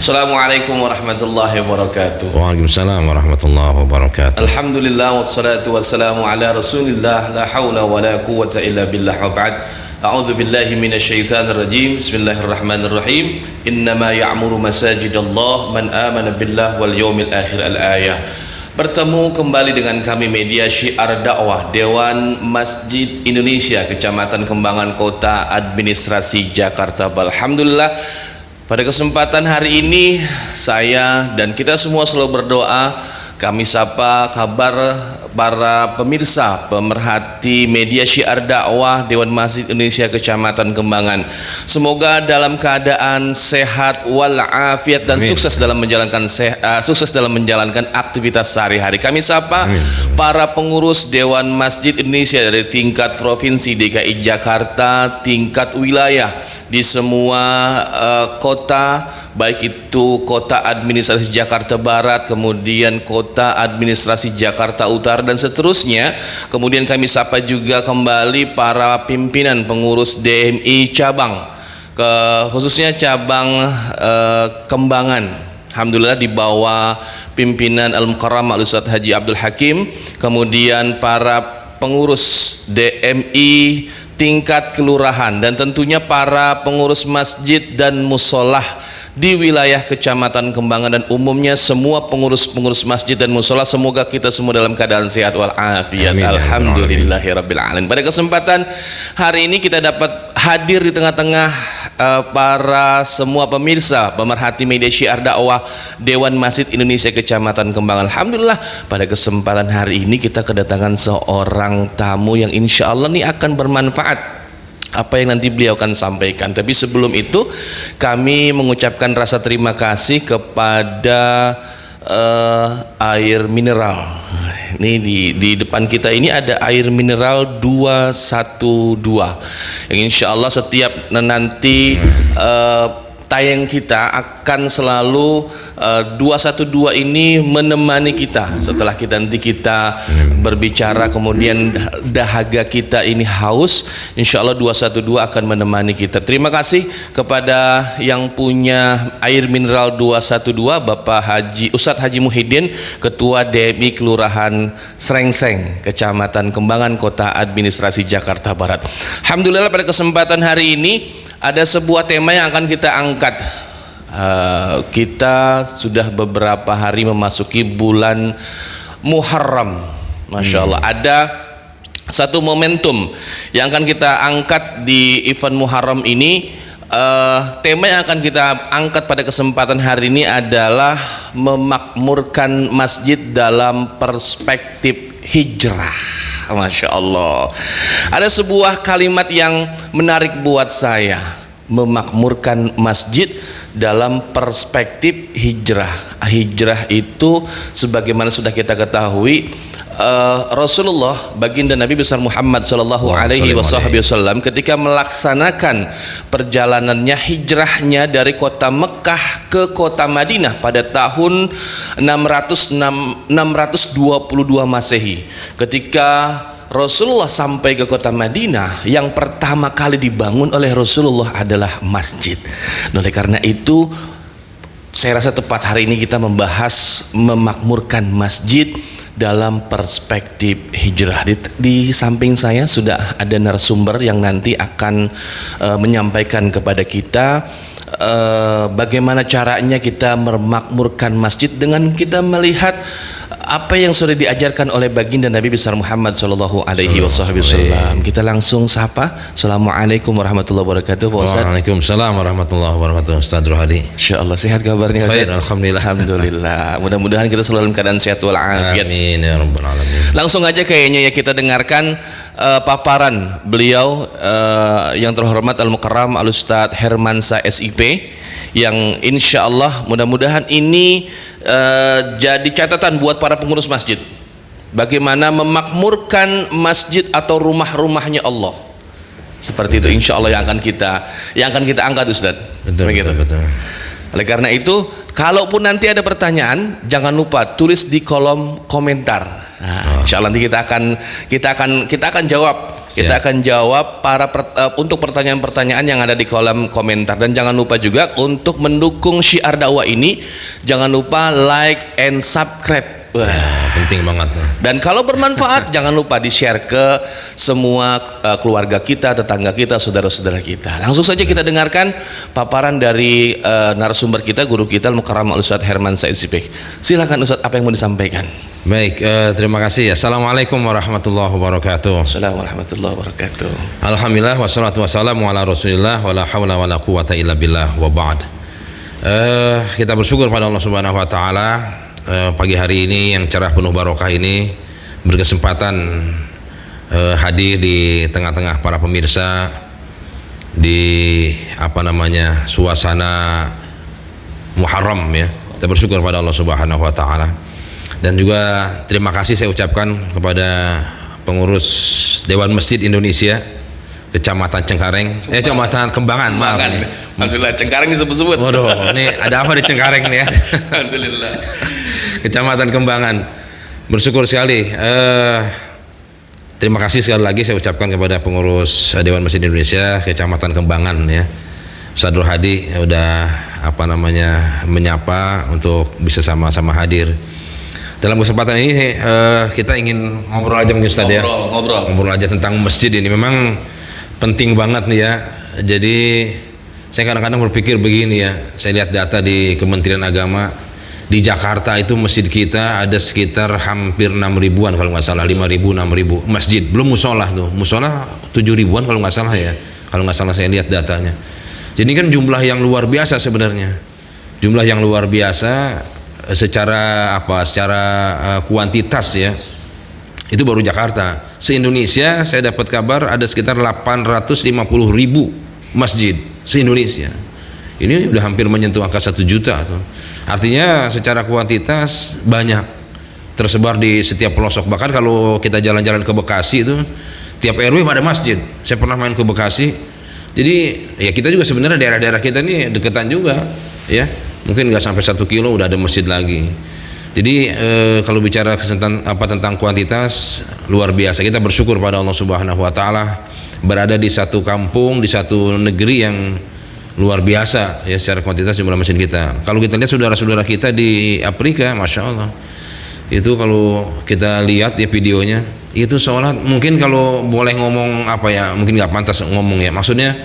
Assalamualaikum warahmatullahi wabarakatuh. Waalaikumsalam warahmatullahi wabarakatuh. Alhamdulillah wassalatu wassalamu ala rasulillah. La hawla wa la quwwata illa billah wa ba'd. A'udzu billahi minasyaitonir rajim. Bismillahirrahmanirrahim. Innama ya'muru masajidallah man amana billah wal yawmil akhir. Al-ayah. Bertemu kembali dengan kami media Syiar Dakwah Dewan Masjid Indonesia Kecamatan Kembangan Kota Administrasi Jakarta. Alhamdulillah, pada kesempatan hari ini saya dan kita semua selalu berdoa. Kami sapa kabar para pemirsa pemerhati media Syiar Dakwah Dewan Masjid Indonesia Kecamatan Kembangan. Semoga dalam keadaan sehat walafiat dan sukses dalam menjalankan aktivitas sehari-hari. Kami sapa para pengurus Dewan Masjid Indonesia dari tingkat provinsi DKI Jakarta, tingkat wilayah di semua kota, baik itu kota administrasi Jakarta Barat, kemudian kota administrasi Jakarta Utara dan seterusnya. Kemudian kami sapa juga kembali para pimpinan pengurus DMI cabang, khususnya cabang Kembangan. Alhamdulillah di bawah pimpinan Al-Mukarram Al-Ustadz Haji Abdul Hakim, kemudian para pengurus DMI tingkat kelurahan, dan tentunya para pengurus masjid dan musolah di wilayah Kecamatan Kembangan, dan umumnya semua pengurus-pengurus masjid dan musolah. Semoga kita semua dalam keadaan sehat walafiat. Alhamdulillahirabbil alamin. Pada kesempatan hari ini kita dapat hadir di tengah-tengah para semua pemirsa pemerhati media Syiar Dakwah Dewan Masjid Indonesia Kecamatan Kembangan. Alhamdulillah, pada kesempatan hari ini kita kedatangan seorang tamu yang insya Allah ini akan bermanfaat apa yang nanti beliau akan sampaikan. Tapi sebelum itu kami mengucapkan rasa terima kasih kepada air mineral. Ini di depan kita ini ada air mineral 212 yang insya Allah setiap nanti tayang kita akan selalu 212 ini menemani kita setelah nanti kita berbicara, kemudian dahaga kita ini haus, insya Allah 212 akan menemani kita. Terima kasih kepada yang punya air mineral 212, Bapak Ustadz Haji Muhyiddin, Ketua DMI Kelurahan Srengseng, Kecamatan Kembangan, Kota Administrasi Jakarta Barat. Alhamdulillah, pada kesempatan hari ini ada sebuah tema yang akan kita angkat. Kita sudah beberapa hari memasuki bulan Muharram. Masya Allah, ada satu momentum yang akan kita angkat di event Muharram ini. Tema yang akan kita angkat pada kesempatan hari ini adalah memakmurkan masjid dalam perspektif hijrah. Masya Allah, ada sebuah kalimat yang menarik buat saya, memakmurkan masjid dalam perspektif hijrah. Hijrah itu sebagaimana sudah kita ketahui, Rasulullah baginda Nabi besar Muhammad sallallahu alaihi wasallam ketika melaksanakan perjalanannya, hijrahnya dari kota Mekah ke kota Madinah pada tahun 622 Masehi. Ketika Rasulullah sampai ke kota Madinah, yang pertama kali dibangun oleh Rasulullah adalah masjid. Oleh karena itu, saya rasa tepat hari ini kita membahas memakmurkan masjid dalam perspektif hijrah. Di samping saya sudah ada narasumber yang nanti akan menyampaikan kepada kita bagaimana caranya kita memakmurkan masjid dengan kita melihat apa yang sudah diajarkan oleh baginda Nabi besar Muhammad sallallahu alaihi wasallam. Kita langsung sapa. Assalamualaikum warahmatullahi wabarakatuh, Pak Ustaz. Waalaikumsalam warahmatullahi wabarakatuh, Ustaz Rohadi. Insyaallah sehat kabarnya, Ustaz? Baik, alhamdulillah. Alhamdulillah. Mudah-mudahan kita selalu dalam keadaan sehat walafiat. Amin ya rabbal alamin. Langsung aja kayaknya ya kita dengarkan paparan beliau yang terhormat Al-Mukarram Al-Ustadz Hermansyah SIP, yang insya Allah mudah-mudahan ini jadi catatan buat para pengurus masjid, bagaimana memakmurkan masjid atau rumah-rumahnya Allah. Seperti itu insya Allah yang akan kita angkat, Ustaz. Betul. Oleh karena itu, kalaupun nanti ada pertanyaan, jangan lupa tulis di kolom komentar. Insya Allah nanti kita akan jawab Kita akan jawab untuk pertanyaan-pertanyaan yang ada di kolom komentar. Dan jangan lupa juga untuk mendukung syiar dakwah ini, jangan lupa like and subscribe. Wah, penting banget. Dan kalau bermanfaat jangan lupa di-share ke semua keluarga kita, tetangga kita, saudara-saudara kita. Langsung saja kita dengarkan paparan dari narasumber kita, guru kita Al-Mukarram Ustaz Herman Said Sipik. Silakan Ustaz, apa yang mau disampaikan? Baik, terima kasih. Assalamualaikum warahmatullahi wabarakatuh. Assalamualaikum warahmatullahi wabarakatuh. Alhamdulillah wassalatu wassalamu ala Rasulillah wala haula wala quwata illa billah wa ba'd. Kita bersyukur pada Allah Subhanahu wa taala. Pagi hari ini yang cerah penuh barokah ini berkesempatan hadir di tengah-tengah para pemirsa di suasana Muharram ya. Kita bersyukur pada Allah Subhanahu wa taala. Dan juga terima kasih saya ucapkan kepada pengurus Dewan Masjid Indonesia Kecamatan Kecamatan Kembangan. Maaf. Alhamdulillah, Cengkareng disebut-sebut. Waduh, ini ada apa di Cengkareng nih ya? Alhamdulillah. Kecamatan Kembangan. Bersyukur sekali. Terima kasih sekali lagi saya ucapkan kepada pengurus Dewan Masjid Indonesia Kecamatan Kembangan ya. Ustaz Nur Hadi udah menyapa untuk bisa sama-sama hadir. Dalam kesempatan ini kita ingin ngobrol aja mungkin Ustaz ya. Ngobrol aja tentang masjid ini. Memang penting banget nih ya. Jadi saya kadang-kadang berpikir begini ya. Saya lihat data di Kementerian Agama di Jakarta itu masjid kita ada sekitar hampir 6.000-an kalau nggak salah, 5.000 6.000 masjid. Belum musola tuh. Musola 7.000-an kalau nggak salah ya. Kalau nggak salah saya lihat datanya. Jadi kan jumlah yang luar biasa sebenarnya. Jumlah yang luar biasa secara kuantitas ya. Itu baru Jakarta. Se-Indonesia saya dapat kabar ada sekitar 850.000 masjid se-Indonesia. Ini udah hampir menyentuh angka 1 juta tuh. Artinya secara kuantitas banyak tersebar di setiap pelosok. Bahkan kalau kita jalan-jalan ke Bekasi itu tiap RW ada masjid. Saya pernah main ke Bekasi. Jadi ya kita juga sebenarnya daerah-daerah kita ini deketan juga ya. Mungkin nggak sampai 1 kilo udah ada masjid lagi. Jadi kalau bicara tentang kuantitas luar biasa. Kita bersyukur pada Allah Subhanahu wa taala berada di satu kampung, di satu negeri yang luar biasa ya secara kuantitas jumlah masjid kita. Kalau kita lihat saudara-saudara kita di Afrika, Masya Allah, itu kalau kita lihat ya videonya, itu sholat mungkin kalau boleh ngomong mungkin nggak pantas ngomong ya, maksudnya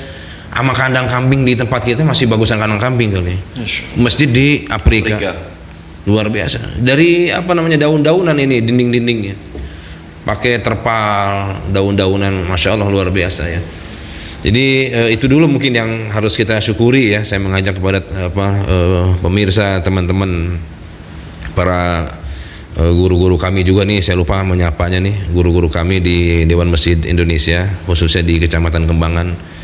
sama kandang kambing di tempat kita masih bagusan kandang kambing kali. Masjid di Afrika. Luar biasa. Dari daun-daunan ini dinding-dindingnya. Pakai terpal, daun-daunan, Masya Allah luar biasa ya. Jadi itu dulu mungkin yang harus kita syukuri ya. Saya mengajak kepada pemirsa, teman-teman, para guru-guru kami juga nih, saya lupa menyapanya nih, guru-guru kami di Dewan Masjid Indonesia, khususnya di Kecamatan Kembangan.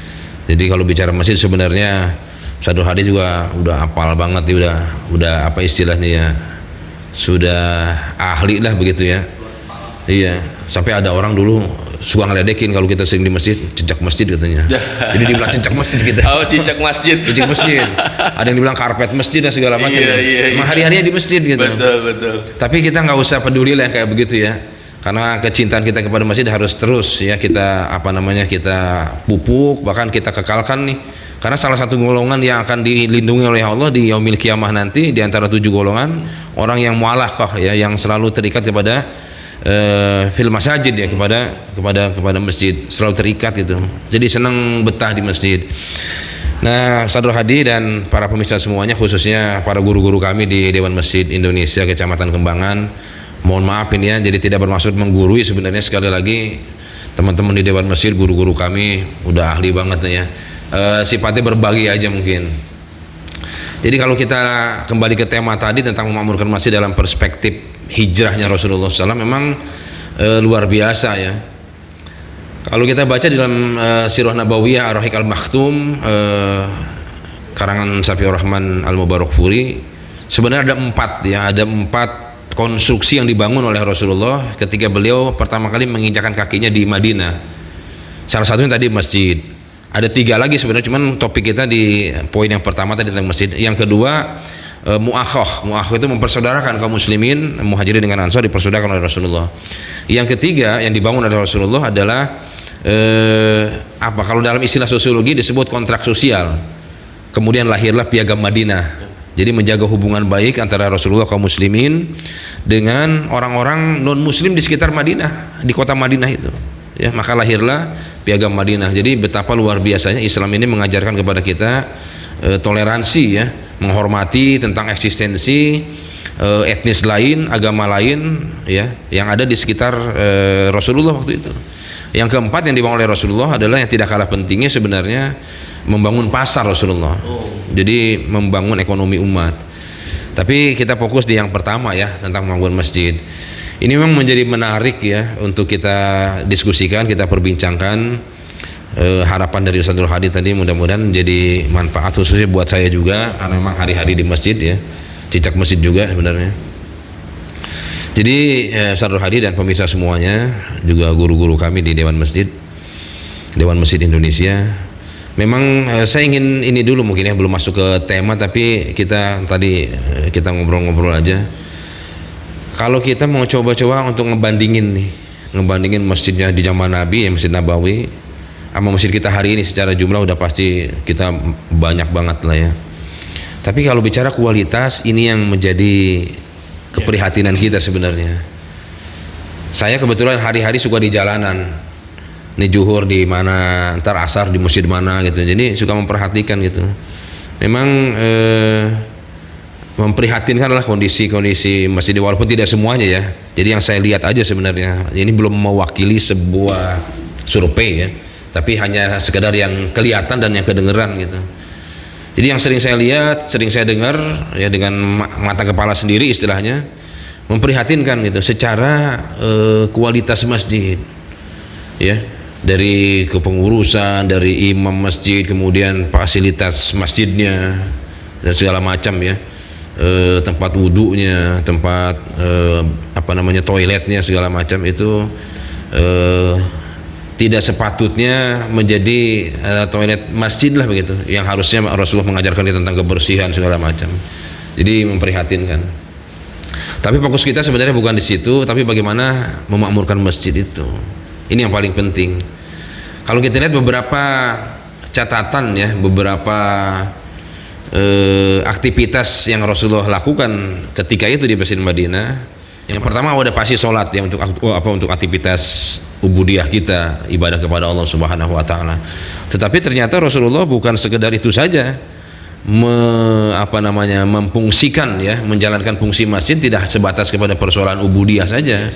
Jadi kalau bicara masjid sebenarnya Ustaz Nur Hadi juga udah hafal banget ya, udah istilahnya ya, sudah ahli lah begitu ya. Iya, sampai ada orang dulu suka ngeledekin kalau kita sering di masjid, cicak masjid katanya. Jadi dibilang cicak masjid kita. Oh, cicak masjid. Cicak masjid. Ada yang dibilang karpet masjid dan segala macam. Iya. Hari-harinya di masjid gitu. Betul. Tapi kita nggak usah peduli lah yang kayak begitu ya. Karena kecintaan kita kepada masjid harus terus ya kita kita pupuk, bahkan kita kekalkan nih. Karena salah satu golongan yang akan dilindungi oleh Allah di yaumil kiamah nanti di antara 7 golongan orang yang mu'alaqah ya, yang selalu terikat kepada fil masajid ya, kepada masjid, selalu terikat gitu. Jadi senang betah di masjid. Nah, Ustaz Nur Hadi dan para pemirsa semuanya, khususnya para guru-guru kami di Dewan Masjid Indonesia Kecamatan Kembangan, mohon maaf ini ya, jadi tidak bermaksud menggurui sebenarnya. Sekali lagi teman-teman di Dewan Masjid, guru-guru kami udah ahli banget ya. Sifatnya berbagi aja mungkin. Jadi kalau kita kembali ke tema tadi tentang memakmurkan masjid dalam perspektif hijrahnya Rasulullah SAW, memang luar biasa ya. Kalau kita baca di dalam Sirah Nabawiyah Ar-Rahiq Al-Makhtum karangan Safiur Rahman Al-Mubarakfuri, sebenarnya ada 4 konstruksi yang dibangun oleh Rasulullah ketika beliau pertama kali menginjakkan kakinya di Madinah. Salah satunya tadi masjid. Ada 3 lagi sebenarnya, cuman topik kita di poin yang pertama tadi tentang masjid. Yang kedua mu'akhah itu mempersaudarakan kaum muslimin, muhajirin dengan ansar dipersaudarakan oleh Rasulullah. Yang ketiga yang dibangun oleh Rasulullah adalah apa kalau dalam istilah sosiologi disebut kontrak sosial. Kemudian lahirlah Piagam Madinah. Jadi menjaga hubungan baik antara Rasulullah kaum muslimin dengan orang-orang non muslim di sekitar Madinah, di kota Madinah itu. Ya, maka lahirlah Piagam Madinah. Jadi betapa luar biasanya Islam ini mengajarkan kepada kita toleransi, ya, menghormati tentang eksistensi etnis lain, agama lain, ya, yang ada di sekitar Rasulullah waktu itu. Yang keempat yang dibangun oleh Rasulullah adalah yang tidak kalah pentingnya sebenarnya, membangun pasar Rasulullah. Jadi membangun ekonomi umat. Tapi kita fokus di yang pertama, ya, tentang membangun masjid. Ini memang menjadi menarik, ya, untuk kita diskusikan, kita perbincangkan. Harapan dari Ustaz Nur Hadi tadi mudah-mudahan menjadi manfaat khususnya buat saya juga, karena memang hari-hari di masjid, ya, cicak masjid juga sebenarnya. Jadi Ustaz Nur Hadi dan pemirsa semuanya, juga guru-guru kami di Dewan Masjid Indonesia, memang saya ingin ini dulu mungkin, ya, belum masuk ke tema, tapi kita ngobrol-ngobrol aja. Kalau kita mau coba-coba untuk ngebandingin masjidnya di zaman Nabi, ya, Masjid Nabawi, sama masjid kita hari ini, secara jumlah udah pasti kita banyak banget lah, ya. Tapi kalau bicara kualitas, ini yang menjadi keprihatinan kita sebenarnya. Saya kebetulan hari-hari suka di jalanan. Ini zuhur di mana, ntar asar di masjid mana gitu. Jadi suka memperhatikan gitu. Memang memprihatinkan lah kondisi masjid, walaupun tidak semuanya, ya. Jadi yang saya lihat aja sebenarnya, ini belum mewakili sebuah survei, ya, tapi hanya sekedar yang kelihatan dan yang kedengeran gitu. Jadi yang sering saya lihat, sering saya dengar, ya, dengan mata kepala sendiri istilahnya, memprihatinkan gitu secara kualitas masjid, ya, dari kepengurusan, dari imam masjid, kemudian fasilitas masjidnya dan segala macam, ya, tempat wudhunya, tempat toiletnya, segala macam itu tidak sepatutnya menjadi toilet masjid lah begitu, yang harusnya Rasulullah mengajarkan kita tentang kebersihan segala macam. Jadi memprihatinkan. Tapi fokus kita sebenarnya bukan di situ, tapi bagaimana memakmurkan masjid itu. Ini yang paling penting. Kalau kita lihat beberapa catatan, ya, beberapa aktivitas yang Rasulullah lakukan ketika itu di Masjid Madinah. Yang pertama udah pasti sholat, ya, untuk aktivitas ubudiyah kita, ibadah kepada Allah Subhanahu wa taala. Tetapi ternyata Rasulullah bukan sekedar itu saja memfungsikan, ya, menjalankan fungsi masjid tidak sebatas kepada persoalan ubudiyah saja,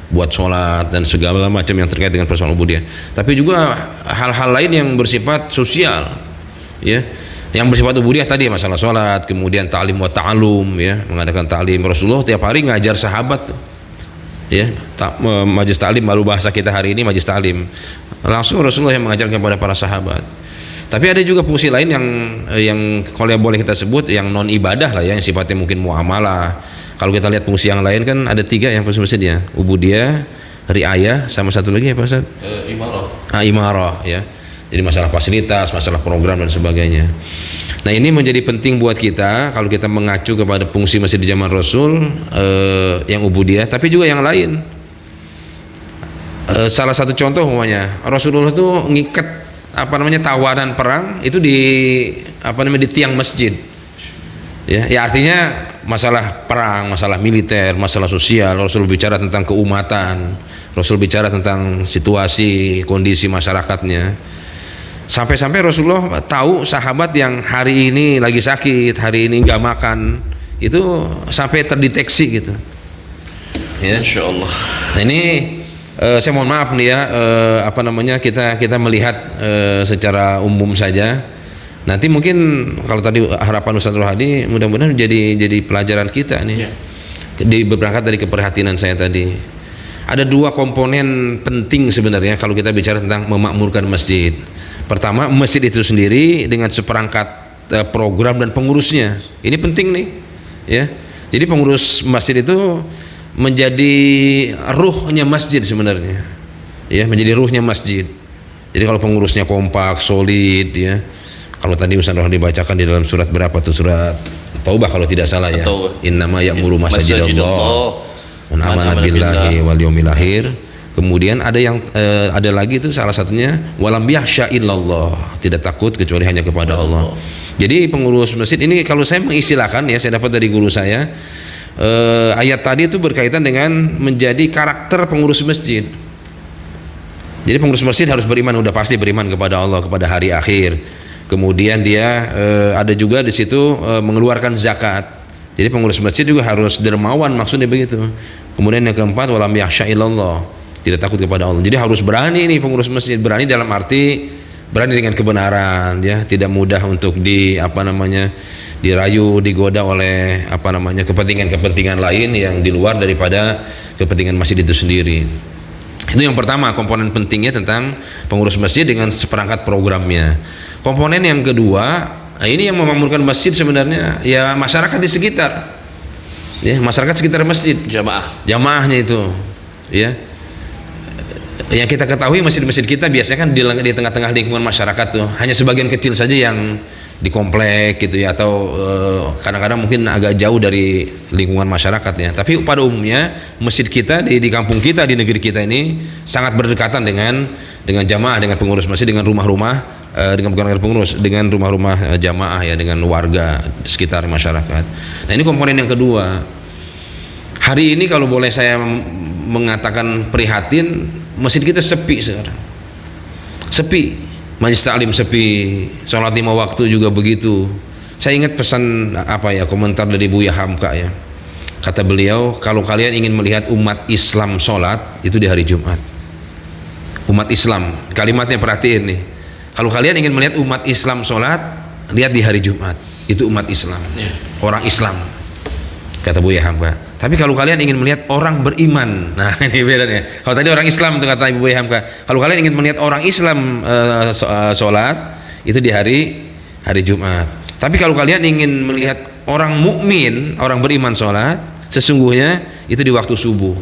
buat sholat dan segala macam yang terkait dengan persoalan ubudiyah, tapi juga hal-hal lain yang bersifat sosial, ya, yang bersifat ubudiyah tadi, masalah sholat, kemudian ta'lim wa ta'alum, ya, mengadakan ta'lim. Rasulullah tiap hari ngajar sahabat, ya, majlis ta'lim, baru bahasa kita hari ini majlis ta'lim, langsung Rasulullah yang mengajar kepada para sahabat. Tapi ada juga fungsi lain yang kalau boleh kita sebut yang non ibadah lah, ya, yang sifatnya mungkin muamalah. Kalau kita lihat fungsi yang lain kan ada 3 yang fungsinya, ubudiyah, riayah, sama satu lagi apa, Ustaz? Imarah. Imarah, ya. Jadi masalah fasilitas, masalah program dan sebagainya. Nah, ini menjadi penting buat kita kalau kita mengacu kepada fungsi masjid di zaman Rasul, yang ubudiyah, tapi juga yang lain. Salah satu contoh umpamanya Rasulullah tuh ngikat tawanan perang itu di tiang masjid. Ya, artinya masalah perang, masalah militer, masalah sosial, Rasul bicara tentang keumatan, Rasul bicara tentang situasi, kondisi masyarakatnya. Sampai-sampai Rasulullah tahu sahabat yang hari ini lagi sakit, hari ini nggak makan, itu sampai terdeteksi gitu. Ya, Insya Allah. Nah, ini saya mohon maaf nih, ya, kita melihat secara umum saja. Nanti mungkin kalau tadi harapan Ustaz Nur Hadi, mudah-mudahan jadi pelajaran kita nih, berangkat dari keprihatinan saya tadi. Ada 2 komponen penting sebenarnya kalau kita bicara tentang memakmurkan masjid. Pertama, masjid itu sendiri dengan seperangkat program dan pengurusnya. Ini penting nih, ya. Jadi pengurus masjid itu menjadi ruhnya masjid sebenarnya, ya, menjadi ruhnya masjid. Jadi kalau pengurusnya kompak, solid, ya. Kalau tadi Ustaz Nur dibacakan di dalam surat berapa tuh, surat Taubah kalau tidak salah, ya. Innama ya'muru masajidallah man amana billahi wal yawmil akhir Kemudian ada lagi itu salah satunya walam yakhsha illallah, tidak takut kecuali hanya kepada Allah. Jadi pengurus masjid ini kalau saya mengistilahkan ya, saya dapat dari guru saya, ayat tadi itu berkaitan dengan menjadi karakter pengurus masjid. Jadi pengurus masjid harus beriman, udah pasti beriman kepada Allah, kepada hari akhir. Kemudian dia ada juga di situ mengeluarkan zakat. Jadi pengurus masjid juga harus dermawan, maksudnya begitu. Kemudian yang keempat walam yakhsha illallah, tidak takut kepada Allah. Jadi harus berani nih pengurus masjid, berani dalam arti berani dengan kebenaran, ya, tidak mudah untuk dirayu, digoda oleh kepentingan lain yang di luar daripada kepentingan masjid itu sendiri. Itu yang pertama, komponen pentingnya tentang pengurus masjid dengan seperangkat programnya. Komponen yang kedua, ini yang memakmurkan masjid sebenarnya ya masyarakat di sekitar, ya, masyarakat sekitar masjid, jamaahnya itu, ya. Yang kita ketahui masjid-masjid kita biasanya kan di tengah-tengah lingkungan masyarakat tuh, hanya sebagian kecil saja yang di komplek gitu ya, atau kadang-kadang mungkin agak jauh dari lingkungan masyarakat ya. Tapi pada umumnya masjid kita di kampung kita, di negeri kita ini sangat berdekatan dengan jamaah, dengan pengurus masjid, dengan rumah-rumah, dengan rumah-rumah jamaah ya, dengan warga sekitar masyarakat. Nah, ini komponen yang kedua. Hari ini kalau boleh saya mengatakan prihatin, masjid kita sepi sekarang. Sepi. Majelis taklim sepi, sholat 5 waktu juga begitu. Saya ingat pesan komentar dari Buya Hamka ya. Kata beliau, kalau kalian ingin melihat umat Islam sholat, itu di hari Jumat. Umat Islam, kalimatnya perhatiin nih. Kalau kalian ingin melihat umat Islam sholat, lihat di hari Jumat. Itu umat Islam, orang Islam, kata Buya Hamka. Tapi kalau kalian ingin melihat orang beriman, nah ini bedanya. Kalau tadi orang Islam itu kata Ibu Buya Hamka. Kalau kalian ingin melihat orang Islam sholat, itu di hari Jumat. Tapi kalau kalian ingin melihat orang mukmin, orang beriman sholat, sesungguhnya itu di waktu subuh.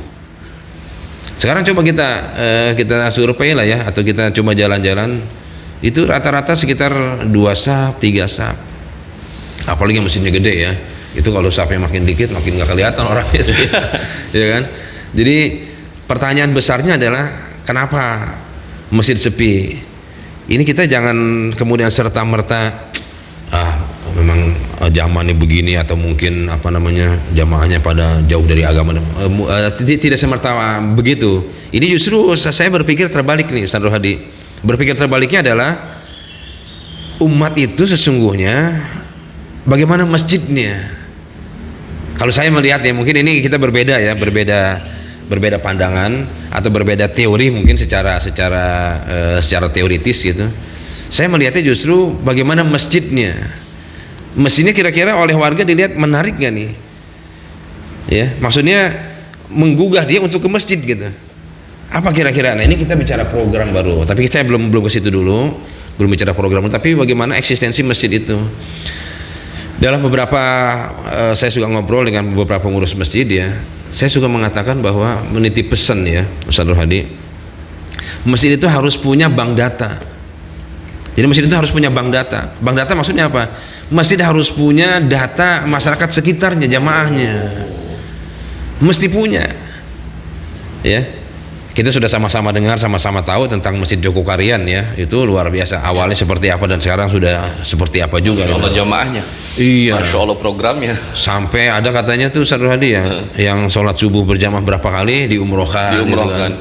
Sekarang coba kita survei lah ya, atau kita coba jalan-jalan. Itu rata-rata sekitar 2 saf, 3 saf. Apalagi yang mesinnya gede ya. Itu kalau safnya makin dikit makin nggak kelihatan orang itu. Ya kan? Jadi pertanyaan besarnya adalah kenapa masjid sepi? Ini kita jangan kemudian serta-merta memang zamannya begini, atau mungkin jamaahnya pada jauh dari agama. Tidak semerta begitu. Ini justru saya berpikir terbalik nih, Ustaz Rohadi. Berpikir terbaliknya adalah umat itu sesungguhnya bagaimana masjidnya. Kalau saya melihat ya, mungkin ini kita berbeda ya, berbeda pandangan atau berbeda teori mungkin secara teoritis gitu. Saya melihatnya justru bagaimana masjidnya. Masjidnya kira-kira oleh warga dilihat menarik gak nih? Ya, maksudnya menggugah dia untuk ke masjid gitu. Apa kira-kira? Nah, ini kita bicara program baru, tapi saya belum ke situ dulu, belum bicara program, tapi bagaimana eksistensi masjid itu. Dalam beberapa saya suka ngobrol dengan beberapa pengurus masjid ya, saya suka mengatakan bahwa menitip pesan ya, Ustaz Rohadi, masjid itu harus punya bank data. Jadi masjid itu harus punya bank data. Bank data maksudnya apa? Masjid harus punya data masyarakat sekitarnya, jamaahnya. Mesti punya. Ya. Kita sudah sama-sama dengar, sama-sama tahu tentang Masjid Jogokarian ya. Itu luar biasa. Awalnya seperti apa dan sekarang sudah seperti apa juga. Masya Allah jamaahnya. Iya. Masya Allah programnya. Sampai ada katanya tuh Ustaz Rohadi ya, yang sholat subuh berjamaah berapa kali diumrohkan. Gitu kan.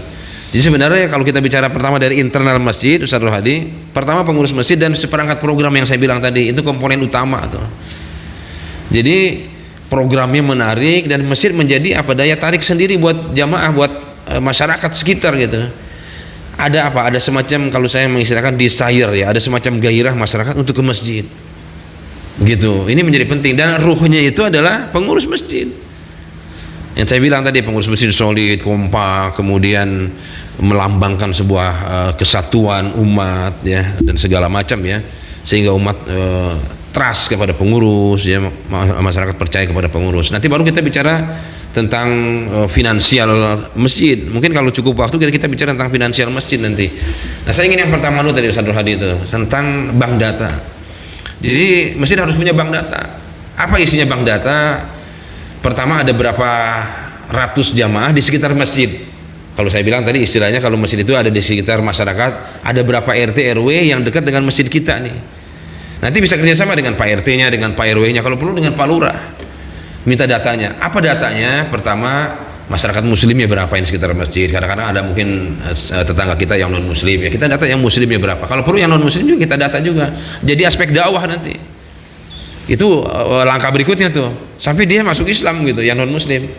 Jadi sebenarnya kalau kita bicara pertama dari internal masjid, Ustaz Rohadi, pertama pengurus masjid dan seperangkat program yang saya bilang tadi, itu komponen utama tuh. Jadi programnya menarik dan masjid menjadi daya tarik sendiri buat jamaah, buat masyarakat sekitar gitu. Ada ada semacam, kalau saya mengistilahkan desire ya, ada semacam gairah masyarakat untuk ke masjid begitu. Ini menjadi penting dan ruhnya itu adalah pengurus masjid yang saya bilang tadi, pengurus masjid solid, kompak, kemudian melambangkan sebuah kesatuan umat ya, dan segala macam ya, sehingga umat trust kepada pengurus ya, masyarakat percaya kepada pengurus. Nanti baru kita bicara tentang finansial masjid. Mungkin kalau cukup waktu kita bicara tentang finansial masjid nanti. Nah, saya ingin yang pertama dulu tadi Ustaz Rohadi itu tentang bank data. Jadi masjid harus punya bank data. Apa isinya bank data? Pertama, ada berapa ratus jamaah di sekitar masjid. Kalau saya bilang tadi istilahnya kalau masjid itu ada di sekitar masyarakat, ada berapa RT RW yang dekat dengan masjid kita nih. Nanti bisa kerjasama dengan Pak RT-nya, dengan Pak RW-nya, kalau perlu dengan Pak Lurah. Minta datanya. Apa datanya? Pertama, masyarakat muslimnya berapa yang sekitar masjid. Kadang-kadang ada mungkin tetangga kita yang non muslim ya. Kita data yang muslimnya berapa. Kalau perlu yang non muslim juga kita data juga. Jadi aspek dakwah nanti. Itu langkah berikutnya tuh. Sampai dia masuk Islam gitu, yang non muslim.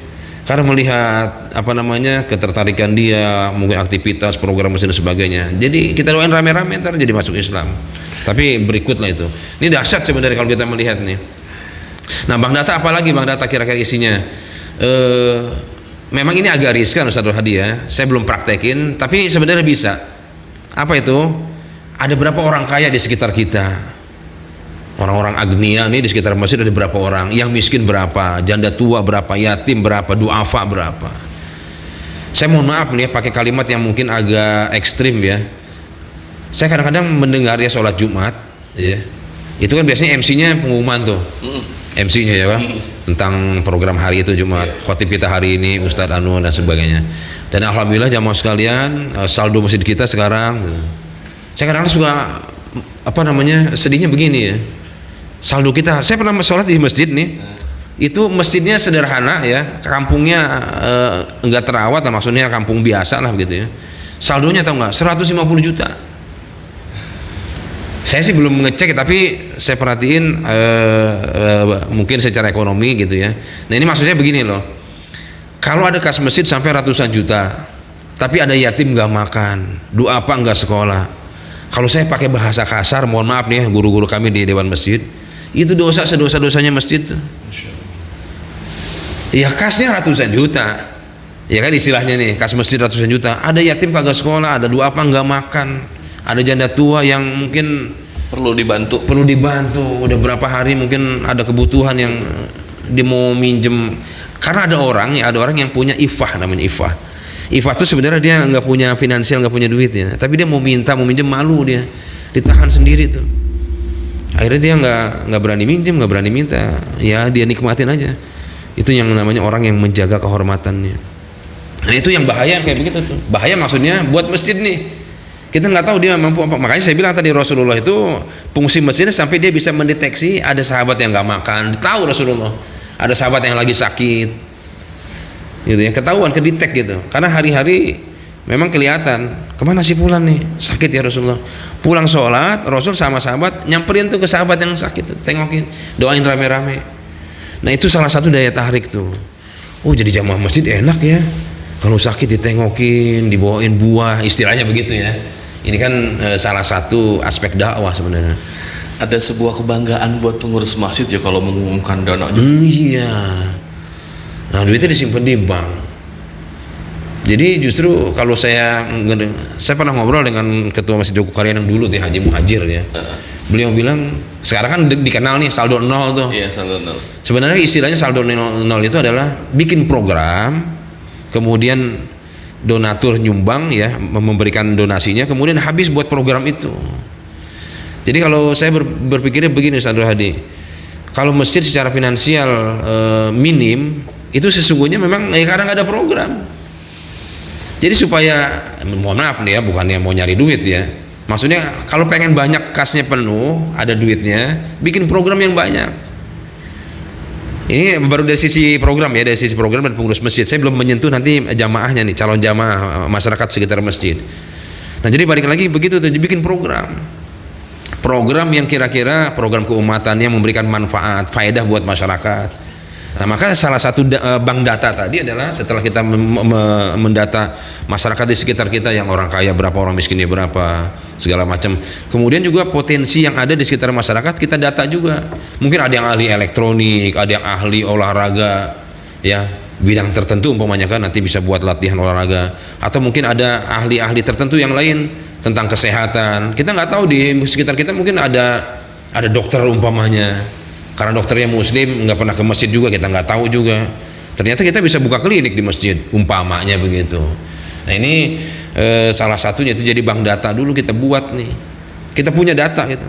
Karena melihat ketertarikan dia, mungkin aktivitas program masjid dan sebagainya. Jadi kita doain rame-rame ntar jadi masuk Islam. Tapi berikutlah itu. Ini dahsyat sebenarnya kalau kita melihat nih. Nah, Bang Data apalagi Bang Data kira-kira isinya? Memang ini agak riskan Ustaz Hadi ya. Saya belum praktekin, tapi sebenarnya bisa. Apa itu? Ada berapa orang kaya di sekitar kita? Orang-orang agnia nih di sekitar masjid ada berapa orang? Yang miskin berapa? Janda tua berapa? Yatim berapa? Duafa berapa? Saya mohon maaf nih pakai kalimat yang mungkin agak ekstrim ya. Saya kadang-kadang mendengar ya sholat Jumat, ya. Itu kan biasanya MC-nya pengumuman tuh. MC-nya ya Pak, tentang program hari itu Jumat, khotib kita hari ini Ustadz Anu dan sebagainya. Dan alhamdulillah jamaah sekalian, saldo masjid kita sekarang. Saya kadang-kadang suka sedihnya begini ya. Saldo kita, saya pernah sholat di masjid nih. Itu masjidnya sederhana ya, kampungnya enggak terawat lah, maksudnya kampung biasa lah begitu ya. Saldonya tahu nggak? 150 juta. Saya sih belum ngecek tapi saya perhatiin mungkin secara ekonomi gitu ya. Nah ini maksudnya begini loh. Kalau ada kas masjid sampai ratusan juta, tapi ada yatim nggak makan, doa apa nggak sekolah. Kalau saya pakai bahasa kasar, mohon maaf nih guru-guru kami di Dewan Masjid, itu dosa sedosa-dosanya masjid tuh. Ya kasnya ratusan juta. Ya kan istilahnya nih, kas masjid ratusan juta. Ada yatim kagak sekolah, ada doa apa nggak makan. Ada janda tua yang mungkin perlu dibantu. Udah berapa hari mungkin ada kebutuhan yang dia mau minjem. Karena ada orang yang punya ifah, namanya ifah. Ifah itu sebenarnya dia nggak punya finansial, nggak punya duit ya. Tapi dia mau minjem, malu dia, ditahan sendiri tuh. Akhirnya dia nggak berani minjem, nggak berani minta. Ya dia nikmatin aja. Itu yang namanya orang yang menjaga kehormatannya. Nah itu yang bahaya kayak begitu tuh. Bahaya maksudnya buat masjid nih. Kita nggak tahu dia mampu apa. Makanya saya bilang tadi Rasulullah itu fungsi masjidnya sampai dia bisa mendeteksi ada sahabat yang nggak makan. Tahu Rasulullah. Ada sahabat yang lagi sakit. Gitu ya, ketahuan, kedetek gitu. Karena hari-hari memang kelihatan kemana sih Fulan nih sakit ya Rasulullah. Pulang sholat Rasul sama sahabat nyamperin tuh ke sahabat yang sakit tuh, tengokin, doain rame-rame. Nah itu salah satu daya tarik tuh. Oh jadi jamaah masjid enak ya, kalau sakit ditengokin, dibawain buah, istilahnya begitu ya. Ini kan salah satu aspek dakwah sebenarnya. Ada sebuah kebanggaan buat pengurus masjid ya kalau mengumumkan dana. Iya. Nah duitnya disimpan di bank. Jadi justru kalau saya pernah ngobrol dengan ketua Masjid Jogokarian yang dulu Haji Muhajir ya. Beliau bilang sekarang kan dikenal nih saldo nol tuh. Iya saldo nol. Sebenarnya istilahnya saldo nol itu adalah bikin program, kemudian donatur nyumbang ya, memberikan donasinya, kemudian habis buat program itu. Jadi kalau saya berpikirnya begini Ustaz Hadi, kalau masjid secara finansial minim, itu sesungguhnya memang karena nggak ada program. Jadi supaya, mohon maaf nih ya, bukannya mau nyari duit ya, maksudnya kalau pengen banyak kasnya penuh, ada duitnya, bikin program yang banyak. Ini baru dari sisi program ya, dari sisi program dan pengurus masjid. Saya belum menyentuh nanti jamaahnya nih, calon jamaah masyarakat sekitar masjid. Nah jadi balik lagi begitu tuh, bikin program yang kira-kira program keumatannya memberikan manfaat, faedah buat masyarakat. Nah maka salah satu bank data tadi adalah setelah kita mendata masyarakat di sekitar kita, yang orang kaya berapa, orang miskinnya berapa, segala macam. Kemudian juga potensi yang ada di sekitar masyarakat kita data juga. Mungkin ada yang ahli elektronik, ada yang ahli olahraga, ya bidang tertentu umpamanya kan nanti bisa buat latihan olahraga. Atau mungkin ada ahli-ahli tertentu yang lain tentang kesehatan. Kita nggak tahu di sekitar kita mungkin ada dokter umpamanya. Karena dokternya muslim nggak pernah ke masjid juga, kita nggak tahu juga. Ternyata kita bisa buka klinik di masjid umpamanya begitu. Nah ini salah satunya itu, jadi bank data dulu kita buat nih, kita punya data gitu.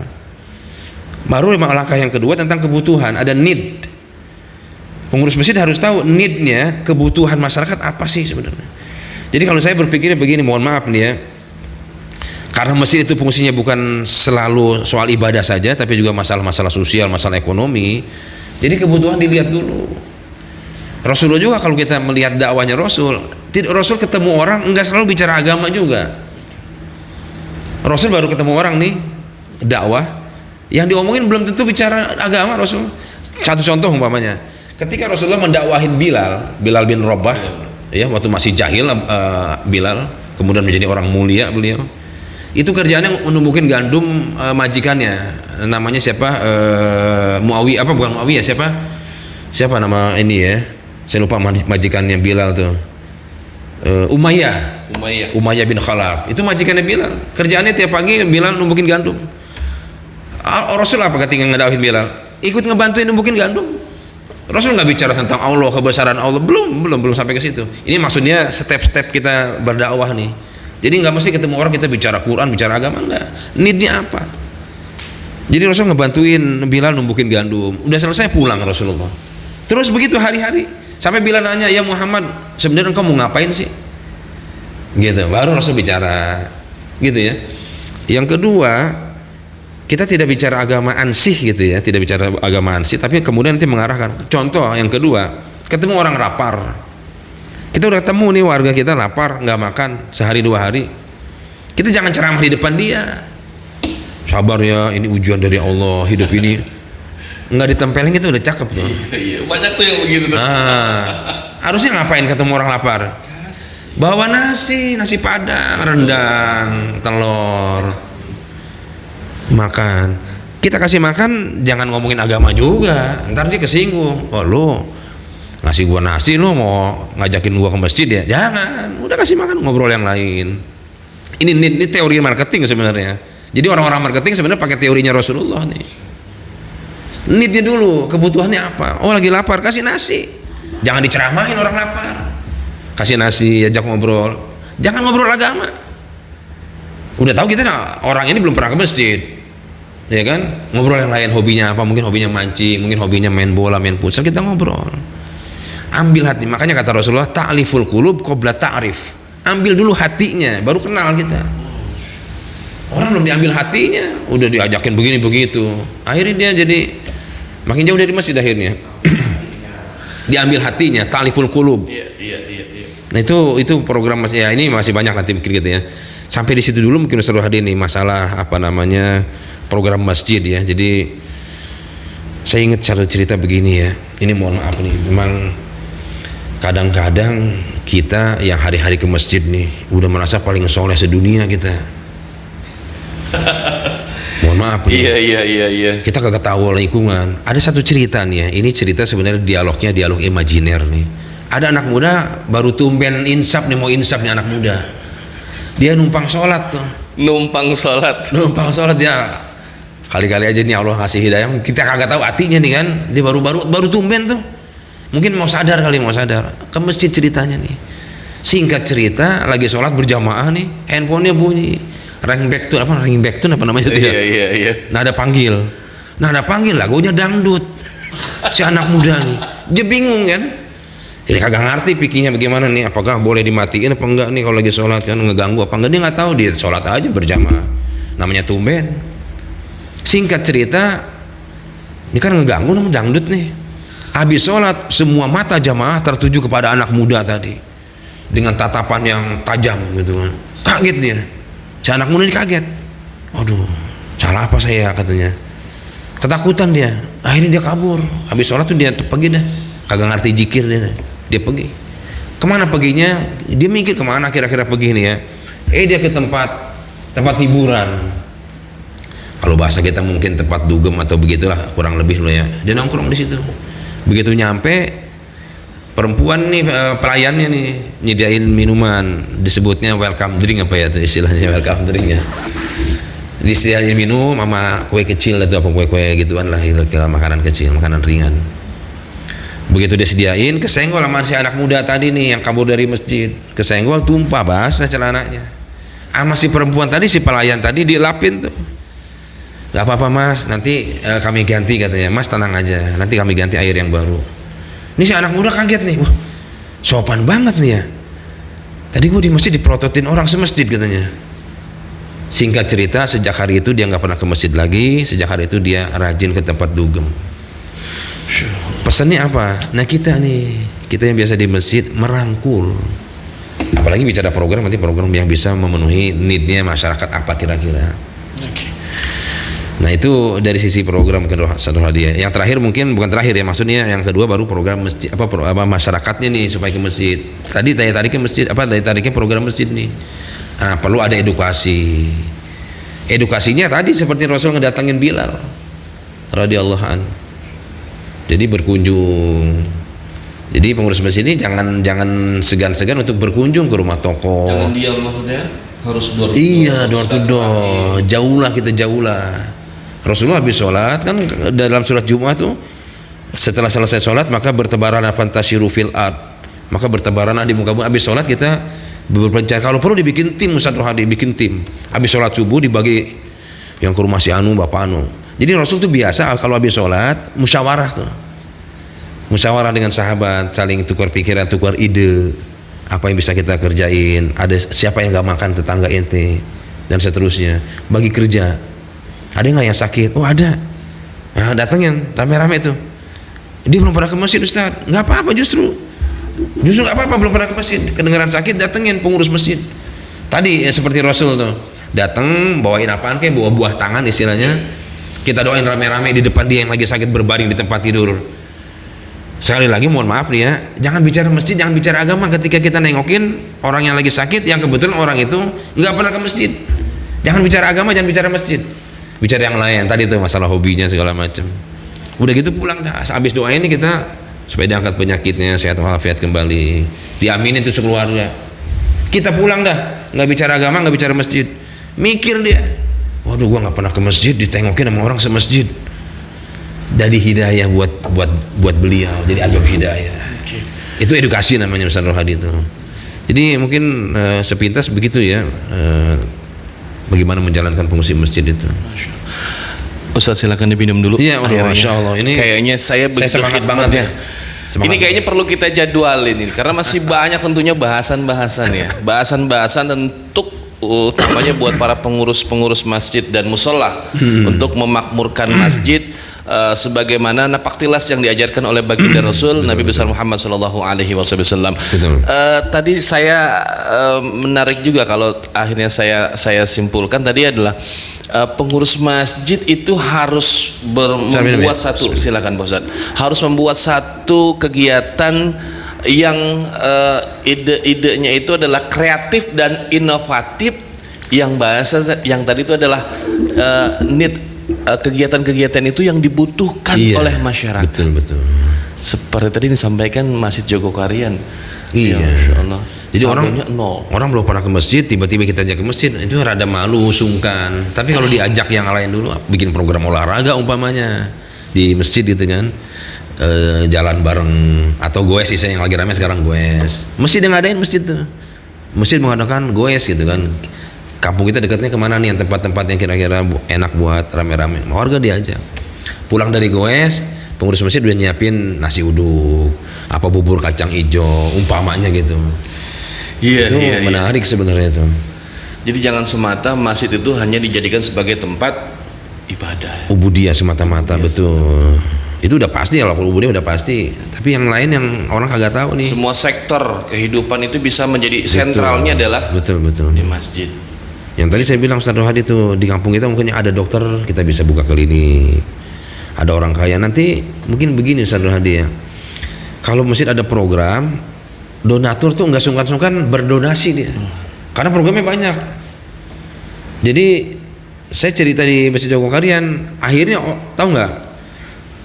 Baru langkah yang kedua tentang kebutuhan, ada need. Pengurus masjid harus tahu need-nya, kebutuhan masyarakat apa sih sebenarnya. Jadi kalau saya berpikir begini, mohon maaf nih ya, karena masjid itu fungsinya bukan selalu soal ibadah saja, tapi juga masalah-masalah sosial, masalah ekonomi. Jadi kebutuhan dilihat dulu. Rasulullah juga kalau kita melihat dakwahnya Rasul ketemu orang enggak selalu bicara agama juga. Rasul baru ketemu orang nih dakwah, yang diomongin belum tentu bicara agama Rasul. Satu contoh umpamanya, ketika Rasulullah mendakwahin Bilal bin Rabah, ya waktu masih jahil Bilal, kemudian menjadi orang mulia beliau. Itu kerjaannya numbukin gandum majikannya, namanya siapa? Muawiyah, bukan Muawiyah, siapa nama ini ya? Saya lupa majikannya Bilal tuh. Umayyah bin Khalaf. Itu majikannya Bilal. Kerjaannya tiap pagi Bilal numbukin gandum. Rasul apa ketika ngedakwahin Bilal? Ikut ngebantuin numbukin gandum. Rasul nggak bicara tentang Allah, kebesaran Allah, belum sampai ke situ. Ini maksudnya step-step kita berdakwah nih. Jadi nggak mesti ketemu orang kita bicara Quran, bicara agama, enggak. Need-nya apa? Jadi Rasul ngebantuin Bilal numbukin gandum. Udah selesai pulang Rasulullah. Terus begitu hari-hari. Sampai Bilal nanya, "Ya Muhammad, sebenarnya engkau mau ngapain sih?" Gitu. Baru Rasul bicara. Gitu ya. Yang kedua, kita tidak bicara agama ansih gitu ya, tidak bicara agama ansih, tapi kemudian nanti mengarahkan. Contoh yang kedua, ketemu orang lapar. Kita udah ketemu nih warga kita lapar, nggak makan sehari 2 hari. Kita jangan ceramah di depan dia. Sabar ya, ini ujian dari Allah, hidup ini. Nggak ditempelin itu udah cakep tuh. Iya, banyak tuh yang begitu tuh. Harusnya ngapain ketemu orang lapar? Bawa nasi padang, rendang, telur, makan. Kita kasih makan, jangan ngomongin agama juga. Ntar dia kesinggung. Oh lu ngasih gua nasi, lu mau ngajakin gua ke masjid ya? Jangan. Udah kasih makan, ngobrol yang lain. Ini teori marketing sebenarnya. Jadi orang-orang marketing sebenarnya pakai teorinya Rasulullah nih. Need-nya dulu, kebutuhannya apa? Oh lagi lapar, kasih nasi. Jangan diceramahin orang lapar. Kasih nasi, ajak ngobrol. Jangan ngobrol agama. Udah tahu kita orang ini belum pernah ke masjid, ya kan? Ngobrol yang lain, hobinya apa? Mungkin hobinya mancing, mungkin hobinya main bola, main futsal. Kita ngobrol. Ambil hati. Makanya kata Rasulullah, ta'liful qulub qabla ta'rif. Ambil dulu hatinya, baru kenal kita. Orang belum diambil hatinya, udah diajakin begini begitu. Akhirnya dia jadi makin jauh dari masjid akhirnya. Diambil hatinya, ta'liful qulub. Iya. Nah itu program ya, ini masih banyak nanti mungkin gitu ya. Sampai di situ dulu mungkin seru hadir nih masalah program masjid ya. Jadi saya ingat cerita begini ya. Ini mohon maaf nih, memang kadang-kadang kita yang hari-hari ke masjid nih udah merasa paling soleh sedunia kita. Mohon maaf nih. Iya. Kita kagak tahu lingkungan. Ada satu cerita nih ya. Ini cerita sebenarnya dialog imajiner nih. Ada anak muda baru tumben insaf nih, mau insaf nih anak muda. Dia numpang sholat tuh. Numpang sholat ya. Kali-kali aja nih Allah ngasih hidayah. Kita kagak tahu hatinya nih kan. Dia baru tumben tuh. Mungkin mau sadar ke masjid ceritanya nih. Singkat cerita, lagi sholat berjamaah nih, handphonenya bunyi. Ring back tuh apa namanya tuh ya? Iya. Nada panggil lagunya dangdut. Si anak muda nih, dia bingung kan? Jadi kagak ngerti pikirnya bagaimana nih, apakah boleh dimatiin apa enggak nih kalau lagi sholat kan, ngeganggu apa enggak, dia nggak tahu, dia sholat aja berjamaah. Namanya tumben. Singkat cerita, ini kan ngeganggu namanya dangdut nih. Habis sholat, semua mata jamaah tertuju kepada anak muda tadi dengan tatapan yang tajam gitu kan. Kaget dia. Si anak muda ini kaget. Waduh, salah apa saya katanya. Ketakutan dia. Akhirnya dia kabur. Habis sholat tuh dia pergi dah. Kagak ngerti zikir dia pergi. Kemana perginya? Dia mikir kemana kira-kira pergi nih ya. Dia ke tempat hiburan. Kalau bahasa kita mungkin tempat dugem atau begitulah kurang lebih lo ya. Dia nongkrong di situ. Begitu nyampe, perempuan nih pelayannya nih nyediain minuman, disebutnya welcome drink apa ya tuh istilahnya, welcome drinknya. Disediain minum sama kue kecil atau apa kue-kue gituan lah, kira-kira makanan kecil, makanan ringan. Begitu dia sediain, kesenggol sama si anak muda tadi nih yang kabur dari masjid. Kesenggol, tumpah basah celananya. Sama si perempuan tadi, si pelayan tadi dilapin tuh. Gak apa-apa mas, nanti kami ganti katanya. Mas tenang aja, nanti kami ganti air yang baru. Ini si anak muda kaget nih, wah sopan banget nih ya. Tadi gue di masjid dipelototin orang semasjid katanya. Singkat cerita, sejak hari itu dia nggak pernah ke masjid lagi. Sejak hari itu dia rajin ke tempat dugem. Pesannya apa? Nah kita yang biasa di masjid merangkul. Apalagi bicara program, nanti program yang bisa memenuhi need-nya masyarakat apa kira-kira. Nah itu dari sisi program Sadrul Hadi. Yang terakhir mungkin bukan terakhir ya, maksudnya yang kedua baru program masjid masyarakatnya nih supaya ke masjid. Tadi daya tariknya masjid daya tariknya program masjid nih. Nah, perlu ada edukasi. Edukasinya tadi seperti Rasul ngedatangin Bilal radhiyallahu an. Jadi berkunjung. Jadi pengurus masjid ini jangan segan-segan untuk berkunjung ke rumah tokoh. Jangan diam, maksudnya harus door to door. Iya, door to door. Jauhlah. Rasulullah habis sholat kan dalam surat Jumat tuh, setelah selesai sholat maka bertebaranlah fantasyiru fil ard, maka bertebaranlah di muka bumi. Habis sholat kita berpencar, kalau perlu dibikin tim, Sadrul Hadi bikin tim. Habis sholat subuh dibagi yang ke rumah si Anu, Bapak Anu. Jadi Rasul tuh biasa kalau habis sholat musyawarah tuh, musyawarah dengan sahabat, saling tukar pikiran, tukar ide, apa yang bisa kita kerjain, ada siapa yang nggak makan tetangga ente, dan seterusnya. Bagi kerja. Ada nggak yang sakit? Oh ada. Nah, datangin rame-rame tuh. Dia belum pernah ke masjid, Ustaz. Nggak apa-apa justru nggak apa-apa, belum pernah ke masjid. Kedengaran sakit, datengin pengurus masjid. Tadi ya, seperti Rasul tuh, datang bawain apaan kayak bawa buah tangan istilahnya. Kita doain rame-rame di depan dia yang lagi sakit berbaring di tempat tidur. Sekali lagi mohon maaf nih ya, jangan bicara masjid, jangan bicara agama ketika kita nengokin orang yang lagi sakit yang kebetulan orang itu nggak pernah ke masjid. Jangan bicara agama, jangan bicara masjid. Bicara yang lain tadi tuh, masalah hobinya segala macam. Udah gitu pulang dah. Habis doa ini kita supaya diangkat penyakitnya, sehat walafiat kembali, diaminin tuh sekeluarga. Kita pulang dah, nggak bicara agama, nggak bicara masjid. Mikir dia, waduh gua nggak pernah ke masjid, ditengokin sama orang semasjid. Jadi hidayah buat beliau, jadi adab hidayah. Itu edukasi namanya Ustaz Sadrul Hadi itu. Jadi mungkin sepintas begitu ya. Bagaimana menjalankan fungsi masjid itu. Ustaz silakan diminum dulu. Iya, Masya Allah. Ini kayaknya saya semangat banget ya. Ini kayaknya perlu kita jadwalin ini karena masih banyak tentunya bahasan-bahasan ya. Bahasan-bahasan untuk utamanya buat para pengurus-pengurus masjid dan musola untuk memakmurkan masjid sebagaimana napaktilas yang diajarkan oleh baginda Rasul Nabi besar Muhammad sallallahu alaihi wasallam. Tadi saya menarik juga kalau akhirnya saya simpulkan tadi adalah pengurus masjid itu harus membuat satu, silakan Pak Ustadz, harus membuat satu kegiatan yang ide-idenya itu adalah kreatif dan inovatif, yang bahasa yang tadi itu adalah need kegiatan-kegiatan itu yang dibutuhkan oleh masyarakat. Betul. Seperti tadi disampaikan Masjid Jogokarian. Iya. Masya Allah. Jadi orang belum pernah ke masjid, tiba-tiba kita ajak ke masjid, itu rada malu, sungkan. Tapi kalau diajak yang lain dulu, bikin program olahraga umpamanya di masjid gitu kan, jalan bareng atau goes, yang lagi ramai sekarang goes. Masjid yang ngadain masjid tuh, masjid mengadakan goes gitu kan. Kampung kita dekatnya kemana nih yang tempat-tempat yang kira-kira enak buat rame-rame, warga diajak. Pulang dari goes, pengurus masjid udah nyiapin nasi uduk, apa bubur kacang hijau umpamanya gitu. Itu menarik sebenarnya itu. Jadi jangan semata masjid itu hanya dijadikan sebagai tempat ibadah. Ubudiyah semata-mata, betul. Itu udah pasti, kalau ubudiyah udah pasti. Tapi yang lain yang orang kagak tahu nih. Semua sektor kehidupan itu bisa menjadi sentralnya adalah betul di masjid. Yang tadi saya bilang Ustaz Hadi itu, di kampung kita mungkin ada dokter, kita bisa buka klinik. Ada orang kaya, nanti mungkin begini Ustaz Hadi ya. Kalau masjid ada program, donatur tuh nggak sungkan-sungkan berdonasi dia. Karena programnya banyak. Jadi saya cerita di Masjid Jogokarian, akhirnya tahu nggak?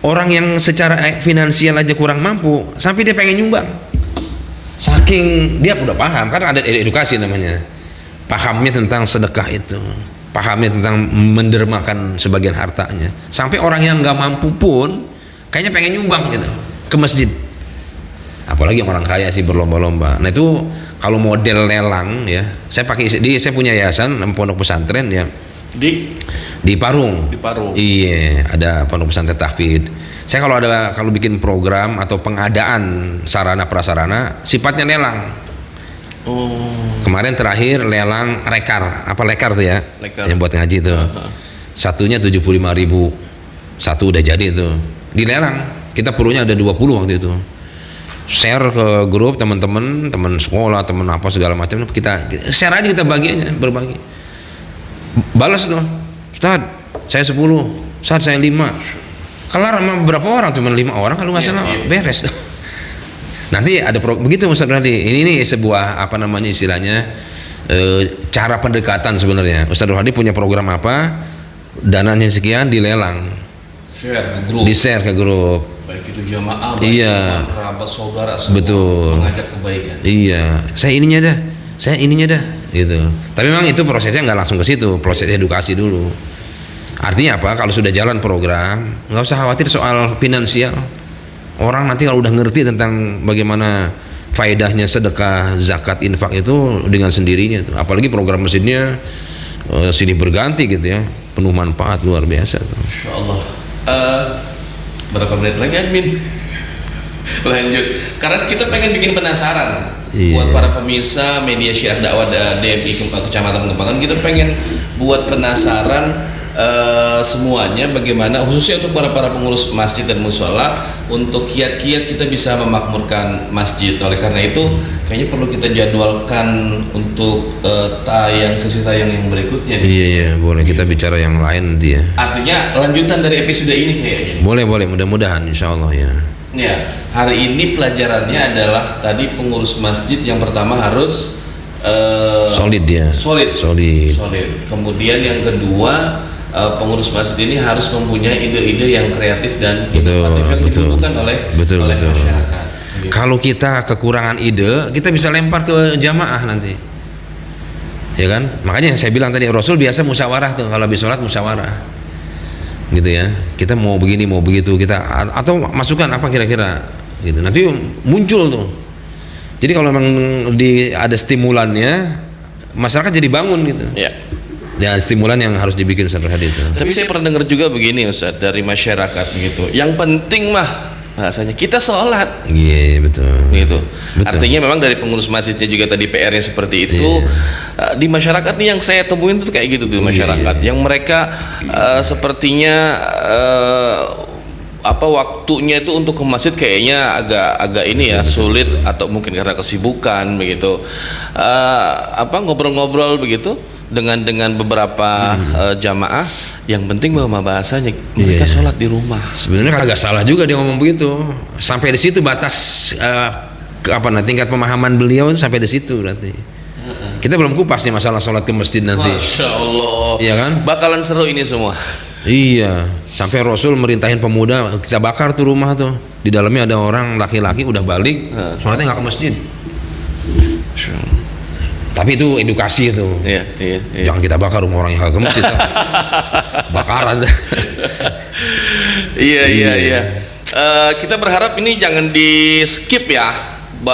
Orang yang secara finansial aja kurang mampu, sampai dia pengen nyumbang. Saking dia udah paham, kan ada edukasi namanya. Pahamnya tentang sedekah itu, pahamnya tentang mendermakan sebagian hartanya, sampai orang yang nggak mampu pun kayaknya pengen nyumbang gitu ke masjid. Apalagi orang kaya sih berlomba-lomba. Nah itu kalau model lelang ya, saya punya yayasan pondok pesantren ya di Parung. Iya, ada pondok pesantren tahfidz. Saya kalau bikin program atau pengadaan sarana prasarana sifatnya lelang. Kemarin terakhir lelang lekar tuh ya, Lekar. yang buat ngaji tuh. Satunya 75.000, satu udah jadi tuh. Dilelang, kita perlunya ada 20 waktu itu. Share ke grup teman-teman, teman sekolah, teman apa segala macam, kita share aja, kita bagi aja, berbagi. Balas tuh, Ustaz, saya 10, Ustaz saya 5. Kelar sama berapa orang? Cuma 5 orang kalau nggak salah, beres tuh. Nanti ada begitu Ustaz Rohadi. Ini sebuah apa namanya istilahnya cara pendekatan sebenarnya. Ustaz Rohadi punya program apa? Dananya sekian dilelang. Share ke grup. Di-share ke grup. Baik itu jamaah, baik Iya. itu kerabat, saudara semua. Betul. Mengajak kebaikan. Iya, saya ininya dah, gitu. Tapi memang itu prosesnya nggak langsung ke situ, proses edukasi dulu. Artinya apa? Kalau sudah jalan program, nggak usah khawatir soal finansial. Orang nanti kalau udah ngerti tentang bagaimana faedahnya sedekah, zakat, infak itu dengan sendirinya tuh. Apalagi program masjidnya silih berganti gitu ya, penuh manfaat luar biasa tuh. Insya Allah. Berapa menit lagi admin? Lanjut. Karena kita pengen bikin penasaran buat para pemirsa media syiar dakwah DMI Kecamatan Pengembangan, kita pengen buat penasaran semuanya bagaimana, khususnya untuk para pengurus masjid dan mushola, untuk kiat-kiat kita bisa memakmurkan masjid. Oleh karena itu kayaknya perlu kita jadwalkan untuk sesi tayang yang berikutnya. Iya, boleh kita bicara yang lain nanti ya. Artinya lanjutan dari episode ini kayaknya. Boleh, mudah-mudahan insya Allah ya. Ya, hari ini pelajarannya adalah tadi pengurus masjid yang pertama harus Solid ya. Solid. Solid. Kemudian yang kedua, pengurus masjid ini harus mempunyai ide-ide yang kreatif dan inovatif yang dibutuhkan oleh masyarakat. Gitu. Kalau kita kekurangan ide, kita bisa lempar ke jamaah nanti, ya kan? Makanya saya bilang tadi, Rasul biasa musyawarah tuh, kalau habis sholat musyawarah, gitu ya. Kita mau begini, mau begitu, kita atau masukan apa kira-kira, gitu. Nanti muncul tuh. Jadi kalau memang ada stimulannya, masyarakat jadi bangun gitu. Ya. Ya, stimulan yang harus dibikin Ustaz Rohadi itu. Tapi saya pernah dengar juga begini Ustaz, dari masyarakat gitu. Yang penting mah bahasanya kita sholat. Iya, betul. Gitu. Artinya memang dari pengurus masjidnya juga tadi PR-nya seperti itu. Di masyarakat nih yang saya temuin tuh kayak gitu tuh masyarakat. Yang mereka sepertinya waktunya itu untuk ke masjid kayaknya agak ini ya, sulit, atau mungkin karena kesibukan begitu. Ngobrol-ngobrol begitu dengan beberapa jamaah, yang penting bahwa bahasanya mereka sholat di rumah. Sebenarnya agak salah juga dia ngomong begitu. Sampai di situ batas tingkat pemahaman beliau sampai di situ berarti. Kita belum kupas nih masalah sholat ke masjid nanti. Masya Allah. Iya kan? Bakalan seru ini semua. Iya. Sampai Rasul merintahin pemuda, kita bakar tuh rumah tuh. Di dalamnya ada orang laki-laki udah balik, sholatnya nggak ke masjid. Tapi itu edukasi itu. Iya. Jangan kita bakar rumah orang yang nggak ke masjid. Bakaran. Iya. Kita berharap ini jangan di skip ya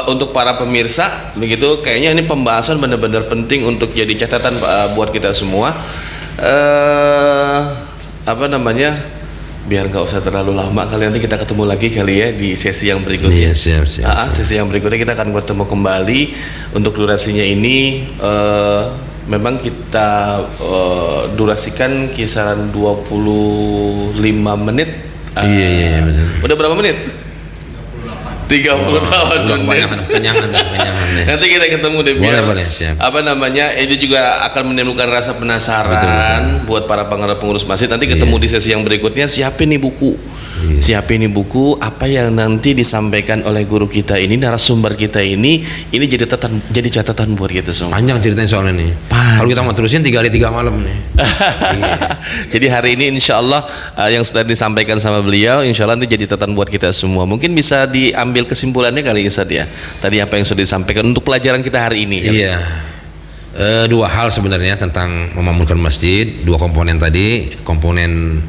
untuk para pemirsa begitu. Kayaknya ini pembahasan benar-benar penting untuk jadi catatan buat kita semua. Biar nggak usah terlalu lama, kali nanti kita ketemu lagi kali ya di sesi yang berikutnya. Iya, siap. Sesi yang berikutnya kita akan bertemu kembali. Untuk durasinya ini memang kita durasikan kisaran 25 menit. Iya, betul. Udah berapa menit? 38 menit. Kenyangan. Nanti kita ketemu deh, biar boleh, siap. Itu juga akan menimbulkan rasa penasaran betul. Buat para pengurus masjid. Nanti ketemu di sesi yang berikutnya. Siapin nih buku apa yang nanti disampaikan oleh guru kita ini, narasumber kita ini jadi catatan buat kita semua. Panjang ceritanya soalnya nih. Kalau kita mau terusin 3 hari 3 malam nih. Jadi hari ini insya Allah yang sudah disampaikan sama beliau, insya Allah nanti jadi catatan buat kita semua. Mungkin bisa diambil kesimpulannya kali Ustaz ya. Tadi apa yang sudah disampaikan untuk pelajaran kita hari ini. Iya. 2 hal sebenarnya tentang memamurkan masjid. 2 komponen tadi, komponen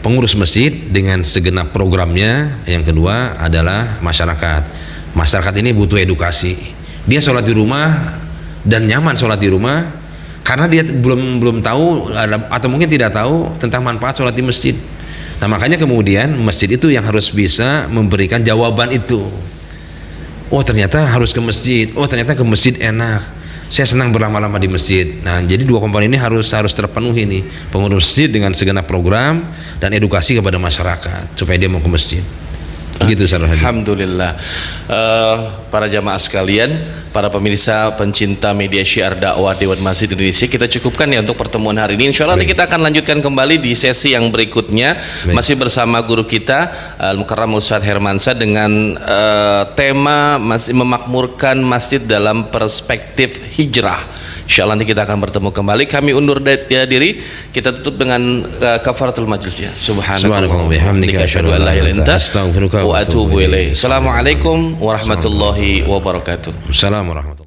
pengurus masjid dengan segenap programnya. Yang kedua adalah masyarakat. Masyarakat ini butuh edukasi. Dia sholat di rumah dan nyaman sholat di rumah karena dia belum tahu atau mungkin tidak tahu tentang manfaat sholat di masjid. Nah, makanya kemudian masjid itu yang harus bisa memberikan jawaban itu. Oh, ternyata harus ke masjid. Oh, ternyata ke masjid enak. saya senang berlama-lama di masjid. Nah, jadi dua komponen ini harus terpenuhi nih, pengurus masjid dengan segenap program dan edukasi kepada masyarakat supaya dia mau ke masjid. Begitu Ustaz Hadir. Alhamdulillah. Para jamaah sekalian, para pemirsa pencinta media syiar dakwah Dewan Masjid Indonesia, kita cukupkan ya untuk pertemuan hari ini. Insya Allah nanti kita akan lanjutkan kembali di sesi yang berikutnya. Masih bersama guru kita Al-Mukarram Ustaz Hermansyah dengan tema masih memakmurkan masjid dalam perspektif hijrah. Insya Allah nanti kita akan bertemu kembali. Kami undur diri. Kita tutup dengan kafaratul majlis ya. Subhanallah. Bihamdika asyhadu an la ilaha illa anta wa atubu ilaik. Assalamualaikum warahmatullahi wabarakatuh. Assalamualaikum warahmatullahi wabarakatuh.